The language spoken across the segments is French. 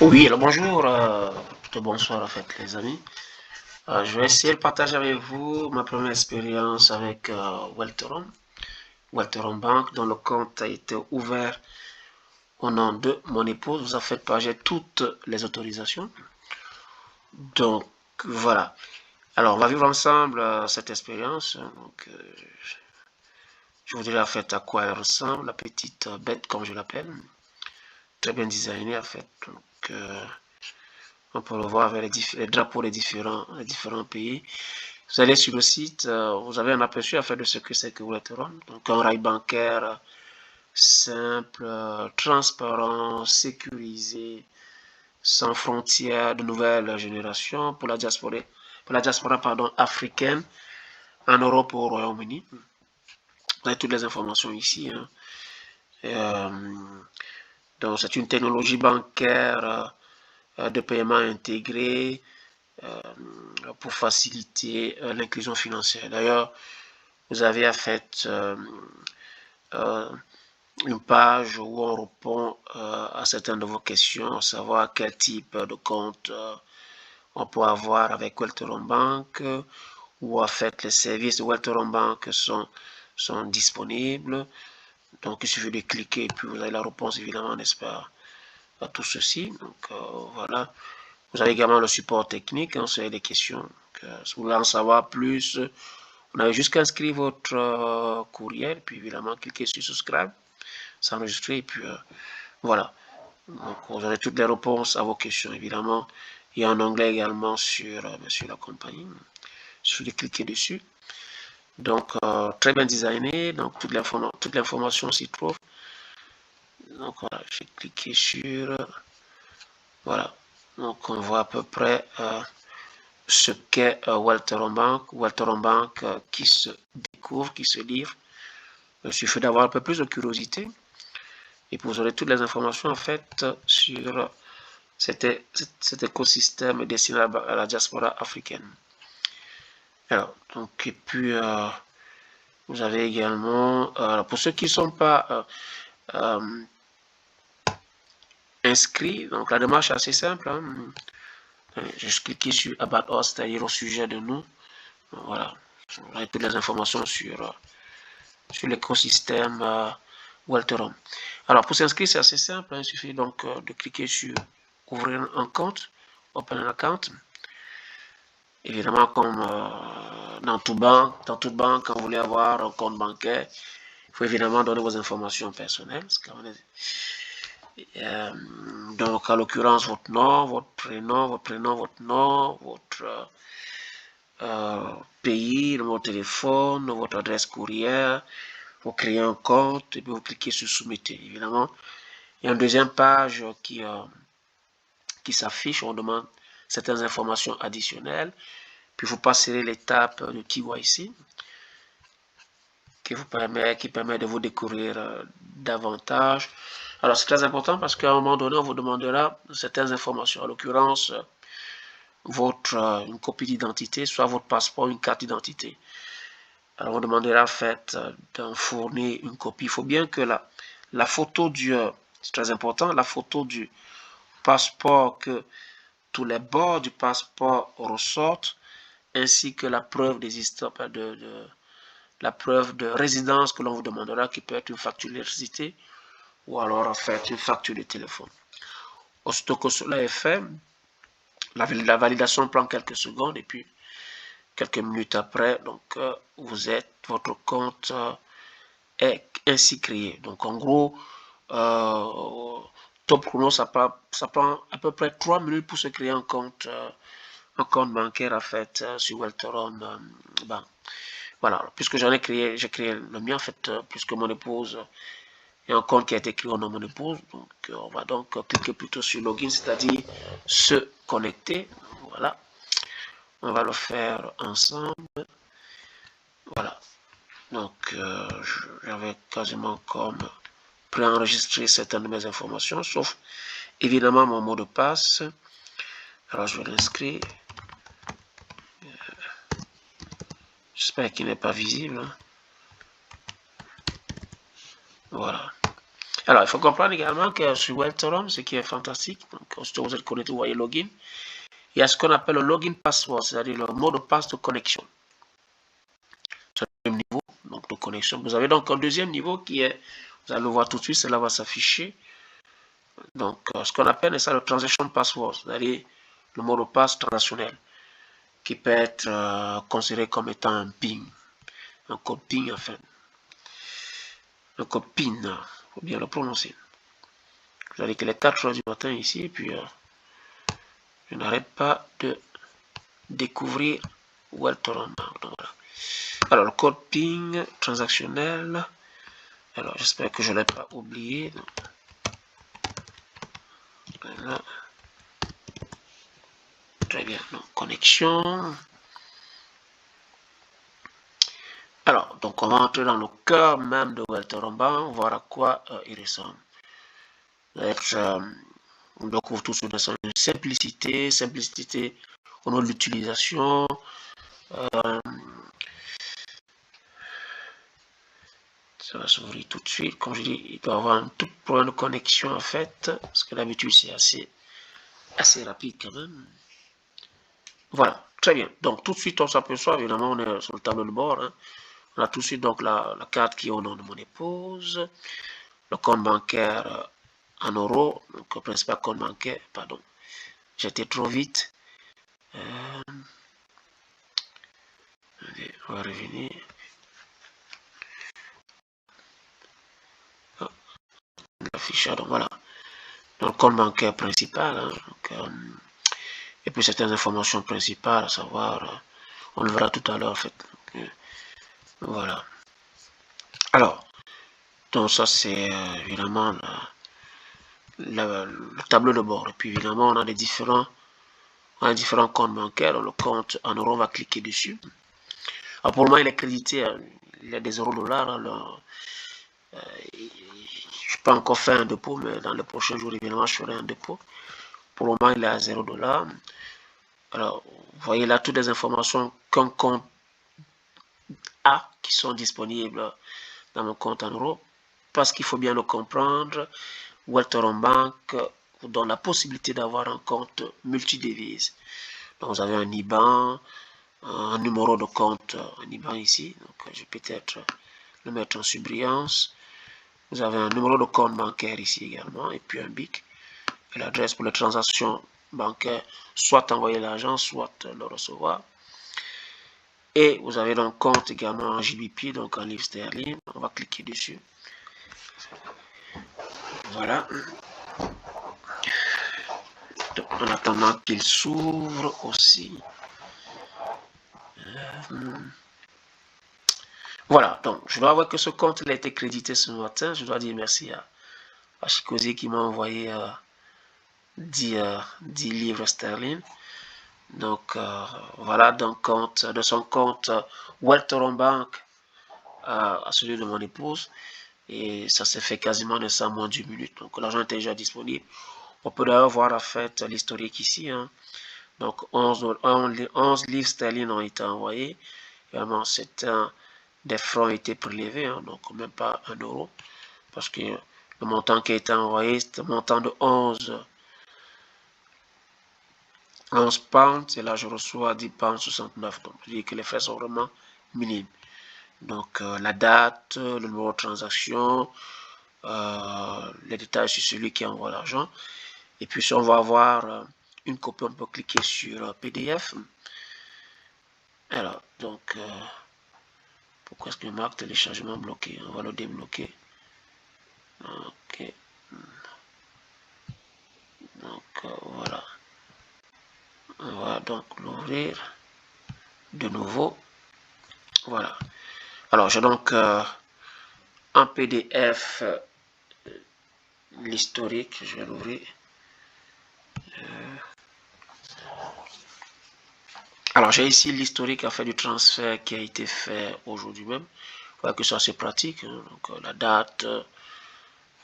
Oui, alors bonjour, plutôt bonsoir en fait les amis. Je vais essayer de partager avec vous ma première expérience avec Welteron Bank, dont le compte a été ouvert au nom de mon épouse. Vous en faites pas, j'ai toutes les autorisations. Donc voilà. Alors on va vivre ensemble cette expérience. Donc je vous dirai en fait à quoi elle ressemble, la petite bête comme je l'appelle. Très bien designée en fait. Donc on peut le voir avec les drapeaux des différents pays. Vous allez sur le site, vous avez un aperçu à faire de ce que c'est que Wetheron. Donc un rail bancaire simple, transparent, sécurisé, sans frontières de nouvelle génération pour la diaspora pardon, africaine en Europe ou au Royaume-Uni. Vous avez toutes les informations ici. Hein. Donc c'est une technologie bancaire de paiement intégrée pour faciliter l'inclusion financière. D'ailleurs, vous avez à fait euh, une page où on répond à certaines de vos questions, à savoir quel type de compte on peut avoir avec Welteron Bank, où en fait les services de Welteron Bank sont disponibles. Donc il suffit de cliquer et puis vous avez la réponse évidemment, n'est-ce pas, à tout ceci. Donc voilà. Vous avez également le support technique, hein, si vous avez des questions. Si vous voulez en savoir plus, vous n'avez juste qu'à inscrire votre courriel, puis évidemment cliquez sur subscribe, s'enregistrer, et puis voilà. Donc vous aurez toutes les réponses à vos questions, évidemment. Il y a un onglet également sur la compagnie. Il suffit de cliquer dessus. Donc très bien designé, donc toute l'information s'y trouve. Donc voilà, j'ai cliqué sur, voilà. Donc on voit à peu près ce qu'est Welteron Bank. Welteron Bank qui se découvre, qui se livre. Il suffit d'avoir un peu plus de curiosité et vous aurez toutes les informations en fait sur cet écosystème destiné à la diaspora africaine. Alors, donc, et puis, vous avez également, pour ceux qui ne sont pas inscrits, donc la démarche est assez simple. Hein. J'ai cliqué sur About Us, c'est-à-dire au sujet de nous. Voilà, vous avez toutes les informations sur l'écosystème Welteron. Alors, pour s'inscrire, c'est assez simple. Hein. Il suffit donc de cliquer sur Ouvrir un compte, Open an account. Évidemment, comme dans toute banque, quand vous voulez avoir un compte bancaire, il faut évidemment donner vos informations personnelles. Donc, à l'occurrence, votre nom, votre nom, votre pays, numéro de téléphone, votre adresse courrière. Vous créez un compte et puis vous cliquez sur Soumettez. Évidemment, il y a une deuxième page qui s'affiche. On demande certaines informations additionnelles. Puis vous passerez l'étape de KYC qui permet de vous découvrir davantage. Alors c'est très important parce qu'à un moment donné, on vous demandera certaines informations. En l'occurrence, une copie d'identité, soit votre passeport, une carte d'identité. Alors on demandera en fait d'en fournir une copie. Il faut bien que la photo c'est très important, la photo du passeport, que tous les bords du passeport ressortent, ainsi que la preuve d'existence la preuve de résidence que l'on vous demandera, qui peut être une facture d'électricité ou alors en fait une facture de téléphone. Aussitôt que cela est fait, la validation prend quelques secondes et puis quelques minutes après, donc votre compte est ainsi créé. Donc en gros, top chrono, ça prend à peu près 3 minutes pour se créer un compte bancaire en fait sur Welteron Bank. Voilà, puisque j'ai créé le mien en fait, puisque mon épouse et un compte qui a été créé au nom de mon épouse. Donc, on va donc cliquer plutôt sur Login, c'est-à-dire se connecter. Voilà, on va le faire ensemble. Voilà, donc j'avais quasiment comme préenregistré certaines de mes informations, sauf évidemment mon mot de passe. Alors, je vais l'inscrire. J'espère qu'il n'est pas visible. Voilà. Alors, il faut comprendre également que sur Weltorum, ce qui est fantastique, donc, aussitôt vous êtes connecté, vous voyez login, il y a ce qu'on appelle le login password, c'est-à-dire le mot de passe de connexion. C'est le deuxième niveau donc, de connexion. Vous avez donc un deuxième niveau qui est, vous allez le voir tout de suite, cela va s'afficher. Donc, ce qu'on appelle ça le transaction password, c'est-à-dire le mot de passe transactionnel, qui peut être considéré comme étant un PIN, un code PIN en fait. Un code PIN, il faut bien le prononcer. Vous allez que les 4 heures du matin ici, et puis je n'arrête pas de découvrir Weltorum. Voilà. Alors, le code PIN transactionnel. Alors, j'espère que je ne l'ai pas oublié. Voilà. Très bien. Donc, connexion. Alors, donc, on va entrer dans le cœur même de Weltorum Bank, voir à quoi il ressemble. On découvre tout sur son simplicité, au nom de l'utilisation. Ça va s'ouvrir tout de suite. Comme je dis, il doit avoir un tout problème de connexion en fait, parce que d'habitude c'est assez rapide quand même. Voilà, très bien. Donc tout de suite on s'aperçoit, évidemment on est sur le tableau de bord. Hein. On a tout de suite donc la carte qui est au nom de mon épouse, le compte bancaire en euros, donc le principal compte bancaire, pardon, j'étais trop vite. Allez, on va revenir. Ah, l'affichage, donc voilà. Donc, le compte bancaire principal, hein, donc, et puis certaines informations principales, à savoir, on le verra tout à l'heure en fait. Donc, voilà. Alors, donc ça c'est évidemment le tableau de bord. Et puis évidemment, on a différents comptes bancaires. Donc, le compte en euros, on va cliquer dessus. Alors, pour le moment, il est crédité, il y a des euros-dollars. Alors, je n'ai pas encore fait un dépôt, mais dans les prochains jours, évidemment, je ferai un dépôt. Pour le moment, il est à 0$. Alors, vous voyez là toutes les informations qu'un compte a qui sont disponibles dans mon compte en euros. Parce qu'il faut bien le comprendre, Weltorum Bank vous donne la possibilité d'avoir un compte multidevise. Donc, vous avez un IBAN, un numéro de compte, un IBAN ici. Donc, je vais peut-être le mettre en surbrillance. Vous avez un numéro de compte bancaire ici également, et puis un BIC. Et l'adresse pour les transactions bancaires, soit envoyer l'argent, soit le recevoir. Et vous avez donc compte également en GBP, donc en livres sterling. On va cliquer dessus. Voilà. Donc, en attendant qu'il s'ouvre aussi. Voilà, donc je dois voir que ce compte il a été crédité ce matin. Je dois dire merci à Chikosi qui m'a envoyé 10 livres sterling. Donc voilà, donc compte, de son compte Weltorum Bank à celui de mon épouse. Et ça s'est fait quasiment de ça en moins d'1 minute. Donc l'argent était déjà disponible. On peut d'ailleurs voir en fait l'historique ici. Hein. Donc 11 livres sterling ont été envoyés. Vraiment, des francs ont été prélevés, hein, donc même pas 1 euro. Parce que le montant qui a été envoyé, c'est un montant de 11 pounds. Et là, je reçois 10 pounds 69. Donc, je dis que les frais sont vraiment minimes. Donc, la date, le numéro de transaction, les détails sur celui qui envoie l'argent. Et puis, si on va avoir une copie, on peut cliquer sur PDF. Alors, donc, pourquoi est-ce que marque téléchargement bloqué? On va le débloquer. Ok. Donc, voilà. On va donc l'ouvrir de nouveau. Voilà. Alors, j'ai donc en PDF l'historique. Je vais l'ouvrir. Alors, j'ai ici l'historique en fait du transfert qui a été fait aujourd'hui même. Vous voyez que c'est assez pratique. Hein. Donc, la date,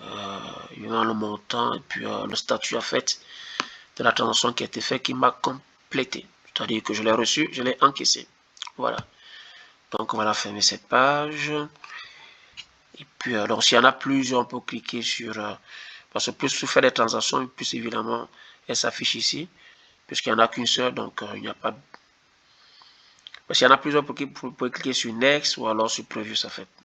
le montant et puis le statut en fait de la transaction qui a été faite qui m'a complété. C'est-à-dire que je l'ai reçu, je l'ai encaissé. Voilà. Donc, on va la fermer cette page. Et puis, donc, s'il y en a plusieurs, on peut cliquer sur... parce que plus vous faites des transactions, plus évidemment, elle s'affiche ici. Puisqu'il n'y en a qu'une seule, donc il n'y a pas de... Parce qu'il y en a plusieurs, vous pouvez cliquer sur Next ou alors sur Preview, ça fait.